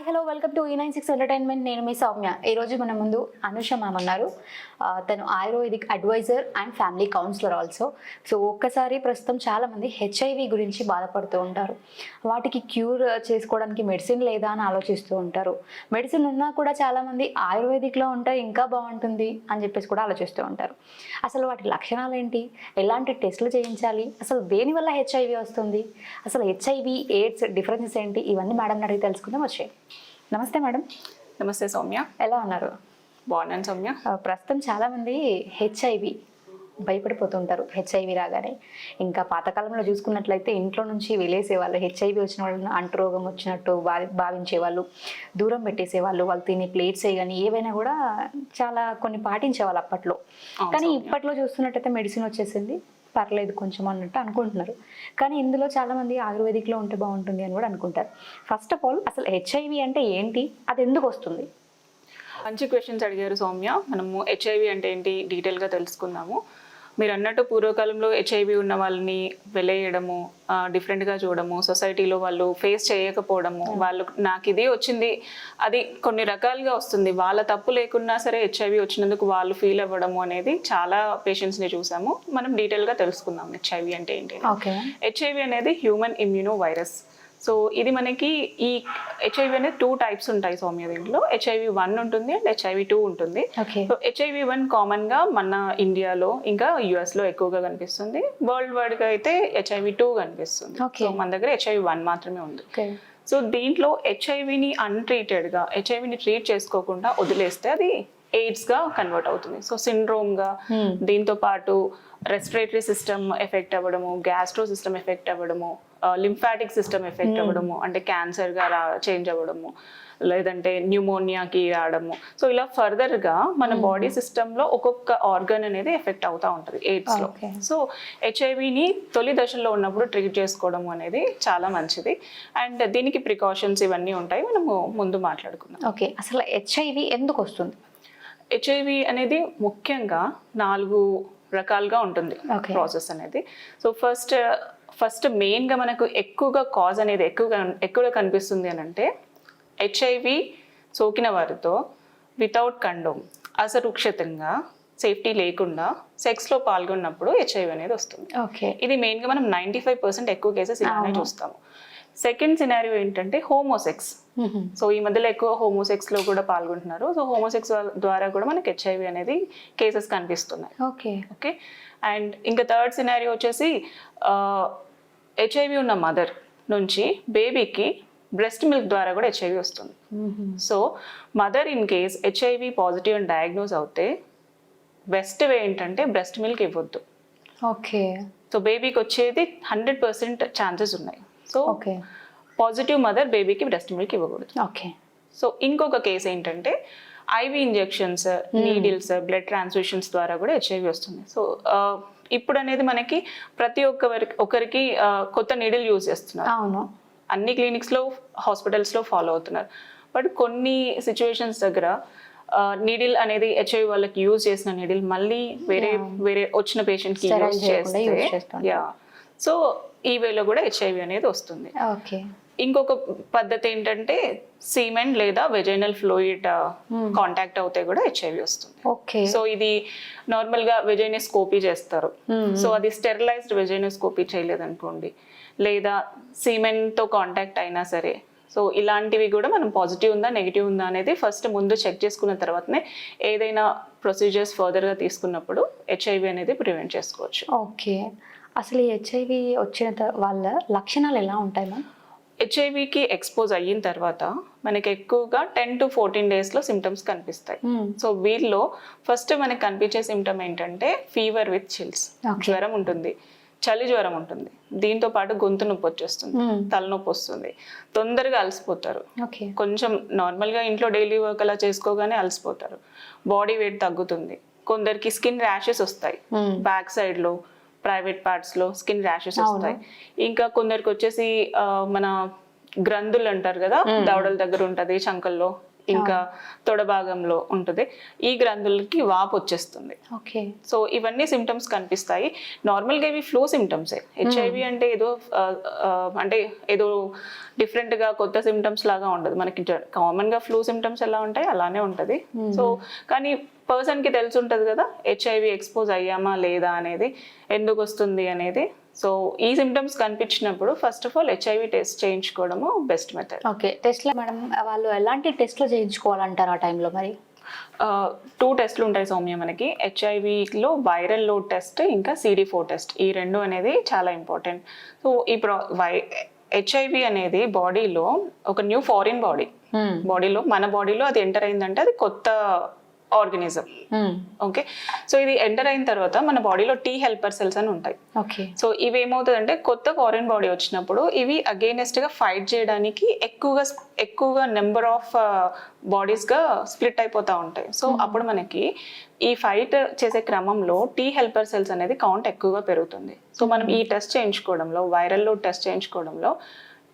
Hello welcome to E96 entertainment. నేను మీ సౌమ్య. ఈరోజు మన ముందు అనుష మ్యామ్ ఉన్నారు. తను ayurvedic adviser and family counsellor also. So ఒక్కసారి ప్రస్తుతం చాలామంది హెచ్ఐవి గురించి బాధపడుతూ ఉంటారు. వాటికి క్యూర్ చేసుకోవడానికి మెడిసిన్ లేదా అని ఆలోచిస్తూ ఉంటారు. మెడిసిన్ ఉన్నా కూడా చాలామంది ఆయుర్వేదిక్లో ఉంటే ఇంకా బాగుంటుంది అని చెప్పేసి కూడా ఆలోచిస్తూ ఉంటారు. అసలు వాటి లక్షణాలు ఏంటి, ఎలాంటి టెస్టులు చేయించాలి, అసలు దేనివల్ల హెచ్ఐవి వస్తుంది, అసలు హెచ్ఐవి ఎయిడ్స్ డిఫరెన్సెస్ ఏంటి, ఇవన్నీ మేడం అడిగి తెలుసుకుందాం. వచ్చాయి. నమస్తే మేడం. నమస్తే సౌమ్య. ఎలా ఉన్నారు? బాగున్నాను సౌమ్య. ప్రస్తుతం చాలామంది హెచ్ఐవి భయపడిపోతుంటారు. హెచ్ఐవి రాగానే ఇంకా పాతకాలంలో చూసుకున్నట్లయితే ఇంట్లో నుంచి వెళ్ళేసేవాళ్ళు. హెచ్ఐవి వచ్చిన వాళ్ళని అంటురోగం వచ్చినట్టు భావించేవాళ్ళు, దూరం పెట్టేసేవాళ్ళు. వాళ్ళు తినే ప్లేట్సే కానీ ఏవైనా కూడా చాలా కొన్ని పాటించేవాళ్ళు అప్పట్లో. కానీ ఇప్పట్లో చూస్తున్నట్టయితే మెడిసిన్ వచ్చేసింది, పర్లేదు కొంచెం అన్నట్టు అనుకుంటున్నారు. కానీ ఇందులో చాలామంది ఆయుర్వేదిక్లో ఉంటే బాగుంటుంది అని కూడా అనుకుంటారు. ఫస్ట్ ఆఫ్ ఆల్ అసలు హెచ్ఐవి అంటే ఏంటి, అది ఎందుకు వస్తుంది? మంచి క్వశ్చన్స్ అడిగారు సౌమ్య. మనము హెచ్ఐవి అంటే ఏంటి డీటెయిల్గా తెలుసుకుందాము. మీరు అన్నట్టు పూర్వకాలంలో హెచ్ఐవి ఉన్న వాళ్ళని వెలేయడము, డిఫరెంట్గా చూడడము, సొసైటీలో వాళ్ళు ఫేస్ చేయకపోవడము, వాళ్ళు నాకు ఇది వచ్చింది, అది కొన్ని రకాలుగా వస్తుంది, వాళ్ళ తప్పు లేకున్నా సరే హెచ్ఐవి వచ్చినందుకు వాళ్ళు ఫీల్ అవ్వడము అనేది చాలా పేషెంట్స్ని చూసాము. మనం డీటెయిల్గా తెలుసుకుందాం హెచ్ఐవి అంటే ఏంటి. హెచ్ఐవి అనేది హ్యూమన్ ఇమ్యూనో వైరస్. సో ఇది మనకి ఈ హెచ్ఐవి అనేది 2 టైప్స్ ఉంటాయి సౌమ్య. దీంట్లో హెచ్ఐవి 1 ఉంటుంది అండ్ హెచ్ఐవి 2 ఉంటుంది. సో హెచ్ఐవి 1 కామన్ గా మన ఇండియాలో ఇంకా US లో ఎక్కువగా కనిపిస్తుంది. వరల్డ్ వైడ్ గా అయితే హెచ్ఐవి 2 కనిపిస్తుంది. సో మన దగ్గర హెచ్ఐవి 1 మాత్రమే ఉంది. సో దీంట్లో హెచ్ఐవిని అన్ట్రీటెడ్గా, హెచ్ఐవిని ట్రీట్ చేసుకోకుండా వదిలేస్తే అది ఎయిడ్స్ గా కన్వర్ట్ అవుతుంది. సో సిండ్రోమ్ గా, దీంతో పాటు రెస్పిరేటరీ సిస్టమ్ ఎఫెక్ట్ అవ్వడము, గ్యాస్ట్రో సిస్టమ్ ఎఫెక్ట్ అవ్వడము, లింఫాటిక్ సిస్టమ్ ఎఫెక్ట్ అవ్వడము, అంటే క్యాన్సర్గా చేంజ్ అవ్వడము, లేదంటే న్యూమోనియాకి రావడము. సో ఇలా ఫర్దర్గా మన బాడీ సిస్టంలో ఒక్కొక్క ఆర్గన్ అనేది ఎఫెక్ట్ అవుతూ ఉంటుంది ఎయిడ్స్లో. సో హెచ్ఐవిని తొలి దశలో ఉన్నప్పుడు ట్రీట్ చేసుకోవడం అనేది చాలా మంచిది. అండ్ దీనికి ప్రికాషన్స్ ఇవన్నీ ఉంటాయి, మనము ముందు మాట్లాడుకుందాం. ఓకే, అసలు హెచ్ఐవి ఎందుకు వస్తుంది? హెచ్ఐవి అనేది ముఖ్యంగా 4 రకాలుగా ఉంటుంది ప్రాసెస్ అనేది. సో ఫస్ట్ మెయిన్గా మనకు ఎక్కువగా కాజ్ అనేది ఎక్కువగా కనిపిస్తుంది అని అంటే హెచ్ఐవి సోకిన వారితో వితౌట్ కండోమ్, అసురక్షితంగా, సేఫ్టీ లేకుండా సెక్స్లో పాల్గొన్నప్పుడు హెచ్ఐవి అనేది వస్తుంది. ఇది మెయిన్గా మనం 95% ఎక్కువ కేసెస్ ఇలానే చూస్తాము. సెకండ్ సినారియో ఏంటంటే హోమోసెక్స్. సో ఈ మధ్యలో ఎక్కువ హోమోసెక్స్ లో కూడా పాల్గొంటున్నారు. సో హోమోసెక్స్ ద్వారా కూడా మనకి హెచ్ఐవి అనేది కేసెస్ కనిపిస్తున్నాయి. ఓకే. అండ్ ఇంకా థర్డ్ సినారియో వచ్చేసి హెచ్ఐవి ఉన్న మదర్ నుంచి బేబీకి బ్రెస్ట్ మిల్క్ ద్వారా కూడా హెచ్ఐవి వస్తుంది. So mother in case HIV positive అని డయాగ్నోజ్ అవుతే బెస్ట్ వే ఏంటంటే బ్రెస్ట్ మిల్క్ ఇవ్వద్దు. ఓకే. సో బేబీకి వచ్చేది 100% ఛాన్సెస్ ఉన్నాయి. సో పాజిటివ్ మదర్ బేబీకి బ్రెస్ట్ మిల్క్ ఇవ్వకూడదు. ఓకే. సో ఇంకొక కేసు ఏంటంటే IV injections, needles, blood transfusions ద్వారా కూడా హెచ్ఐవి వస్తుంది. సో ఇప్పుడు అనేది మనకి ప్రతి ఒక్కరికి కొత్త నీడిల్ యూజ్ చేస్తున్నారు. అవును, అన్ని క్లినిక్స్లో, హాస్పిటల్స్లో ఫాలో అవుతున్నారు. బట్ కొన్ని సిచ్యువేషన్స్ దగ్గర నీడిల్ అనేది హెచ్ఐవి వాళ్ళకి యూజ్ చేసిన నీడిల్ మళ్ళీ వేరే వచ్చిన పేషెంట్కి యూజ్ చేస్తే సో ఈ వేలో కూడా హెచ్ఐవి అనేది వస్తుంది. ఇంకొక పద్ధతి ఏంటంటే సీమెన్ లేదా వెజైనల్ ఫ్లూయిడ్ కాంటాక్ట్ అవుతే కూడా హెచ్ఐవి వస్తుంది. సో ఇది నార్మల్ గా వెజైనోస్కోపీ చేస్తారు. సో అది స్టెరిలైజ్డ్ వెజైనోస్కోపీ చేయలేదనుకోండి, లేదా సీమెన్ తో కాంటాక్ట్ అయినా సరే, సో ఇలాంటివి కూడా మనం పాజిటివ్ ఉందా నెగిటివ్ ఉందా అనేది ఫస్ట్ ముందు చెక్ చేసుకున్న తర్వాతనే ఏదైనా ప్రొసీజర్స్ ఫర్దర్గా తీసుకున్నప్పుడు హెచ్ఐవి అనేది ప్రివెంట్ చేసుకోవచ్చు. ఓకే. అసలు ఈ హెచ్ఐవి వచ్చిన వాళ్ళ లక్షణాలు ఎలా ఉంటాయి మ్యామ్? హెచ్ఐవికి ఎక్స్పోజ్ అయిన తర్వాత మనకి ఎక్కువగా 10 to 14 డేస్లో సిమ్టమ్స్ కనిపిస్తాయి. సో వీళ్ళలో ఫస్ట్ మనకి కనిపించే సిమ్టమ్ ఏంటంటే ఫీవర్ విత్ చిల్స్, జ్వరం ఉంటుంది, చలి జ్వరం ఉంటుంది, దీంతో పాటు గొంతు నొప్పి వచ్చేస్తుంది, తలనొప్పి వస్తుంది, తొందరగా అలసిపోతారు, కొంచెం నార్మల్గా ఇంట్లో డైలీ వర్క్ అలా చేసుకోగానే అలసిపోతారు, బాడీ వెయిట్ తగ్గుతుంది, కొందరికి స్కిన్ ర్యాషెస్ వస్తాయి, బ్యాక్ సైడ్లో ప్రైవేట్ పార్ట్స్లో స్కిన్ ర్యాషెస్ వస్తాయి. ఇంకా కొందరికి వచ్చేసి మన గ్రంథులు అంటారు కదా, దవడల దగ్గర ఉంటుంది, చంకల్లో ఇంకా తొడ భాగంలో ఉంటుంది, ఈ గ్రంథులకి వాపు వచ్చేస్తుంది. ఓకే. సో ఇవన్నీ సిమ్టమ్స్ కనిపిస్తాయి. నార్మల్గా ఇవి ఫ్లూ సిమ్టమ్సే. హెచ్ఐవి అంటే ఏదో డిఫరెంట్గా కొత్త సిమ్టమ్స్ లాగా ఉండదు. మనకి కామన్గా ఫ్లూ సిమ్టమ్స్ ఎలా ఉంటాయి అలానే ఉంటుంది. సో కానీ పర్సన్కి తెలిసి ఉంటుంది కదా హెచ్ఐవి ఎక్స్పోజ్ అయ్యామా లేదా అనేది, ఎందుకు వస్తుంది అనేది. సో ఈ సిమ్టమ్స్ కనిపించినప్పుడు first of all HIV test చేయించుకోవడము బెస్ట్ మెథడ్. ఓకే. టెస్ట్లో మేడం వాళ్ళు ఎలాంటి టెస్ట్లు చేయించుకోవాలంటారు ఆ టైంలో మరి? 2 టెస్ట్లు ఉంటాయి సౌమ్య మనకి. హెచ్ఐవిలో వైరల్ లోడ్ టెస్ట్, ఇంకా CD4 టెస్ట్. ఈ 2 అనేది చాలా ఇంపార్టెంట్. సో ఈ హెచ్ఐవి అనేది బాడీలో ఒక న్యూ ఫారిన్ బాడీలో మన బాడీలో అది ఎంటర్ అయిందంటే అది కొత్త ఆర్గనిజం. ఓకే. సో ఇది ఎంటర్ అయిన తర్వాత మన బాడీలో T హెల్పర్ సెల్స్ అని ఉంటాయి. ఓకే. సో ఇవి ఏమవుతుందంటే కొత్త ఫారిన్ బాడీ వచ్చినప్పుడు ఇవి అగైనెస్ట్ గా ఫైట్ చేయడానికి ఎక్కువగా నెంబర్ ఆఫ్ బాడీస్ గా స్ప్లిట్ అయిపోతూ ఉంటాయి. సో అప్పుడు మనకి ఈ ఫైట్ చేసే క్రమంలో T హెల్పర్ సెల్స్ అనేది కౌంట్ ఎక్కువగా పెరుగుతుంది. సో మనం ఈ టెస్ట్ చేయించుకోవడంలో, వైరల్ లోడ్ టెస్ట్ చేయించుకోవడంలో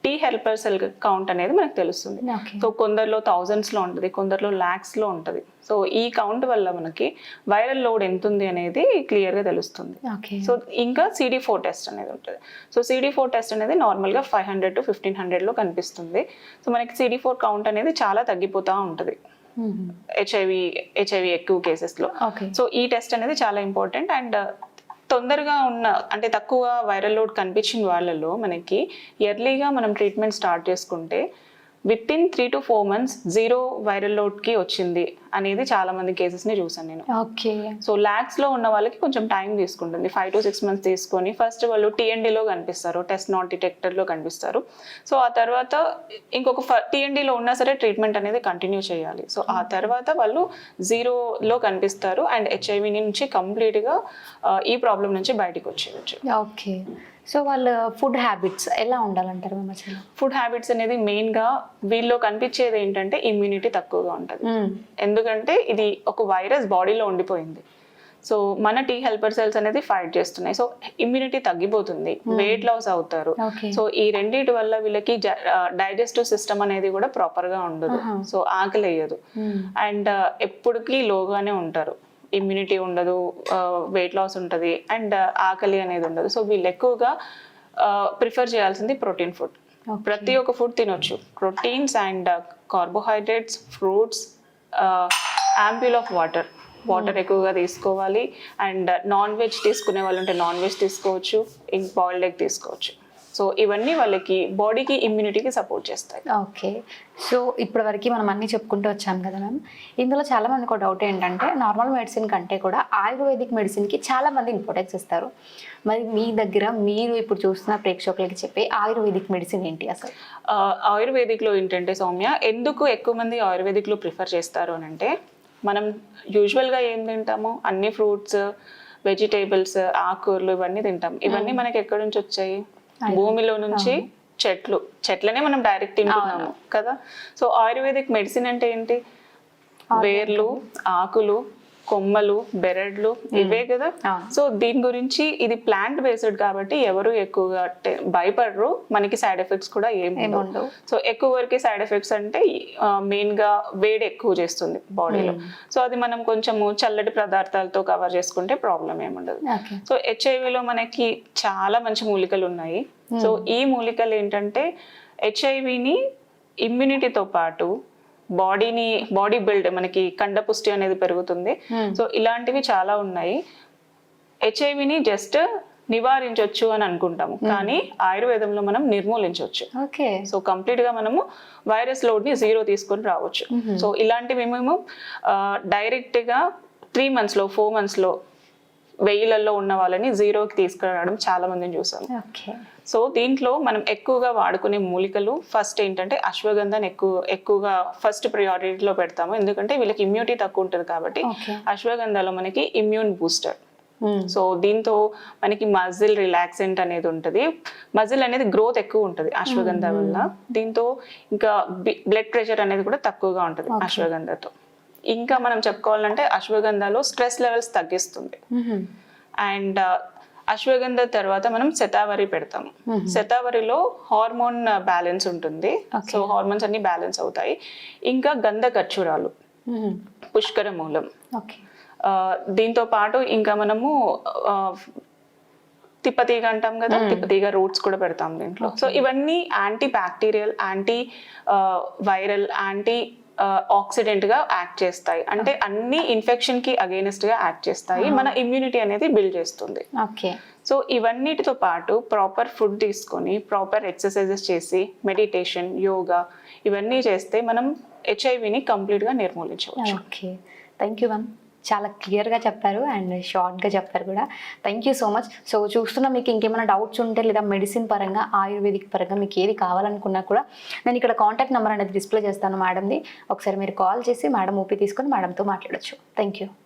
T హెల్పర్ సెల్ కౌంట్ అనేది మనకు తెలుస్తుంది. సో కొందరిలో థౌజండ్స్లో ఉంటుంది, కొందరిలో ల్యాక్స్లో ఉంటుంది. సో ఈ కౌంట్ వల్ల మనకి వైరల్ లోడ్ ఎంత ఉంది అనేది క్లియర్గా తెలుస్తుంది. సో ఇంకా CD4 టెస్ట్ అనేది ఉంటుంది. సో CD4 టెస్ట్ అనేది నార్మల్గా 500 to 1500లో కనిపిస్తుంది. సో మనకి CD4 కౌంట్ అనేది చాలా తగ్గిపోతూ ఉంటుంది హెచ్ఐవి ఎక్కువ కేసెస్లో. సో ఈ టెస్ట్ అనేది చాలా ఇంపార్టెంట్. అండ్ తొందరగా అంటే తక్కువ వైరల్ లోడ్ కనిపించిన వాళ్ళలో మనకి ఎర్లీగా మనం ట్రీట్మెంట్ స్టార్ట్ చేసుకుంటే విత్ ఇన్ 3 to 4 months 0 వైరల్ లోడ్కి వచ్చింది అనేది చాలా మంది కేసెస్ని చూసాను నేను. ఓకే. సో ల్యాక్స్లో ఉన్న వాళ్ళకి కొంచెం టైం తీసుకుంటుంది, 5 to 6 months తీసుకొని ఫస్ట్ వాళ్ళు TNDలో కనిపిస్తారు, టెస్ట్ నాట్ డిటెక్టర్లో కనిపిస్తారు. సో ఆ తర్వాత ఇంకొక TNDలో ఉన్నా సరే ట్రీట్మెంట్ అనేది కంటిన్యూ చేయాలి. సో ఆ తర్వాత వాళ్ళు 0లో కనిపిస్తారు అండ్ హెచ్ఐవి నుంచి కంప్లీట్గా ఈ ప్రాబ్లం నుంచి బయటకు వచ్చేయచ్చు. ఓకే. సో వాళ్ళ ఫుడ్ హ్యాబిట్స్ ఎలా ఉండాలంటారు మేము? అసలు ఫుడ్ హ్యాబిట్స్ అనేది మెయిన్గా వీళ్ళలో కనిపించేది ఏంటంటే ఇమ్యూనిటీ తక్కువగా ఉంటుంది. ఎందుకంటే ఇది ఒక వైరస్ బాడీలో ఉండిపోయింది. సో మన T హెల్పర్ సెల్స్ అనేది ఫైట్ చేస్తున్నాయి. సో ఇమ్యూనిటీ తగ్గిపోతుంది, వెయిట్ లాస్ అవుతారు. సో ఈ రెండింటి వల్ల వీళ్ళకి డైజెస్టివ్ సిస్టమ్ అనేది కూడా ప్రాపర్గా ఉండదు. సో ఆకలి వేయదు అండ్ ఎప్పటికీ లోగానే ఉంటారు. ఇమ్యూనిటీ ఉండదు, వెయిట్ లాస్ ఉంటుంది అండ్ ఆకలి అనేది ఉండదు. సో వీళ్ళు ఎక్కువగా ప్రిఫర్ చేయాల్సింది ప్రోటీన్ ఫుడ్. ప్రతి ఒక్క ఫుడ్ తినొచ్చు, proteins and carbohydrates, fruits, ample of water ఎక్కువగా తీసుకోవాలి. అండ్ నాన్ వెజ్ తీసుకునే వాళ్ళు ఉంటే నాన్ వెజ్ తీసుకోవచ్చు, ఇంక బాయిల్డ్ ఎగ్ తీసుకోవచ్చు. సో ఇవన్నీ వాళ్ళకి బాడీకి ఇమ్యూనిటీకి సపోర్ట్ చేస్తాయి. ఓకే. సో ఇప్పటి వరకు మనం అన్నీ చెప్పుకుంటూ వచ్చాం కదా మ్యామ్. ఇందులో చాలా మందికి ఒక డౌట్ ఏంటంటే నార్మల్ మెడిసిన్ కంటే కూడా ఆయుర్వేదిక్ మెడిసిన్కి చాలా మంది ఇంపార్టెన్స్ ఇస్తారు. మరి మీ దగ్గర మీరు ఇప్పుడు చూస్తున్న ప్రేక్షకులకి చెప్పే ఆయుర్వేదిక్ మెడిసిన్ ఏంటి అసలు? ఆయుర్వేదిక్లో ఏంటంటే సౌమ్య, ఎందుకు ఎక్కువ మంది ఆయుర్వేదిక్లో ప్రిఫర్ చేస్తారు అని అంటే, మనం యూజువల్గా ఏం తింటాము, అన్ని ఫ్రూట్స్, వెజిటేబుల్స్, ఆకుకూరలు ఇవన్నీ తింటాం. ఇవన్నీ మనకి ఎక్కడి నుంచి వచ్చాయి? భూమిలో నుంచి, చెట్లనే మనం డైరెక్ట్ తింటున్నాము కదా. సో ఆయుర్వేదిక్ మెడిసిన్ అంటే ఏంటి? వేర్లు, ఆకులు, కొమ్మలు, బెరడ్లు, ఇవే కదా. సో దీని గురించి ఇది ప్లాంట్ బేస్డ్ కాబట్టి ఎవరు ఎక్కువగా భయపడరు, మనకి సైడ్ ఎఫెక్ట్స్ కూడా ఏమి ఉండవు. సో ఎక్కువ వరకు సైడ్ ఎఫెక్ట్స్ అంటే మెయిన్ గా వేడి ఎక్కువ చేస్తుంది బాడీలో. సో అది మనం కొంచెము చల్లటి పదార్థాలతో కవర్ చేసుకుంటే ప్రాబ్లం ఏముండదు. సో హెచ్ఐవిలో మనకి చాలా మంచి మూలికలు ఉన్నాయి. సో ఈ మూలికలు ఏంటంటే హెచ్ఐవిని ఇమ్యూనిటీతో పాటు బాడీ బిల్డ్, మనకి కండపుష్టి అనేది పెరుగుతుంది. సో ఇలాంటివి చాలా ఉన్నాయి. హెచ్ఐవిని జస్ట్ నివారించవచ్చు అని అనుకుంటాము, కానీ ఆయుర్వేదంలో మనం నిర్మూలించవచ్చు. సో కంప్లీట్ గా మనము వైరస్ లోడ్ ని 0 తీసుకొని రావచ్చు. సో ఇలాంటివి మేము డైరెక్ట్ గా 3 months లో 4 months లో 1000ల్లో ఉన్న వాళ్ళని 0కి తీసుకురావడం చాలా మందిని చూసాము. సో దీంట్లో మనం ఎక్కువగా వాడుకునే మూలికలు ఫస్ట్ ఏంటంటే అశ్వగంధాన్ని ఎక్కువగా ఫస్ట్ ప్రియారిటీలో పెడతాము. ఎందుకంటే వీళ్ళకి ఇమ్యూనిటీ తక్కువ ఉంటుంది కాబట్టి అశ్వగంధాలో మనకి ఇమ్యూన్ బూస్టర్. సో దీంతో మనకి మజిల్ రిలాక్సెంట్ అనేది ఉంటుంది. మజిల్ అనేది గ్రోత్ ఎక్కువ ఉంటుంది అశ్వగంధ వల్ల. దీంతో ఇంకా బ్లడ్ ప్రెషర్ అనేది కూడా తక్కువగా ఉంటుంది అశ్వగంధతో. ఇంకా మనం చెప్పుకోవాలంటే అశ్వగంధాలో స్ట్రెస్ లెవెల్స్ తగ్గిస్తుంది. అండ్ అశ్వగంధ తర్వాత మనం శతావరి పెడతాము. శతావరిలో హార్మోన్ బ్యాలెన్స్ ఉంటుంది, సో హార్మోన్స్ అన్ని బ్యాలెన్స్ అవుతాయి. ఇంకా గంధ ఖర్జూరాలు, పుష్కర మూలం, ఓకే. దీంతో పాటు ఇంకా మనము తిప్పతీగ అంటాం కదా, తిప్పతీగ రూట్స్ కూడా పెడతాం దీంట్లో. సో ఇవన్నీ anti bacterial, anti viral, anti oxidant గా యాక్ట్ చేస్తాయి. అంటే అన్ని ఇన్ఫెక్షన్ కి అగైనెస్ట్ గా యాక్ట్ చేస్తాయి, మన ఇమ్యూనిటీ అనేది బిల్డ్ చేస్తుంది. ఓకే. సో ఇవన్నిటితో పాటు ప్రాపర్ ఫుడ్ తీసుకొని, ప్రాపర్ ఎక్సర్సైజెస్ చేసి, మెడిటేషన్, యోగా ఇవన్నీ చేస్తే మనం హెచ్ఐవిని కంప్లీట్గా నిర్మూలించవచ్చు. Okay, thank you ma'am. చాలా క్లియర్గా చెప్పారు అండ్ షార్ట్గా చెప్పారు కూడా. Thank you so much. So చూస్తున్నా మీకు ఇంకేమైనా డౌట్స్ ఉంటే లేదా మెడిసిన్ పరంగా, ఆయుర్వేదిక్ పరంగా మీకు ఏది కావాలనుకున్నా కూడా నేను ఇక్కడ కాంటాక్ట్ నెంబర్ అనేది డిస్ప్లే చేస్తాను మేడంది. ఒకసారి మీరు కాల్ చేసి మేడం ఓపీ తీసుకొని మేడంతో మాట్లాడచ్చు. Thank you.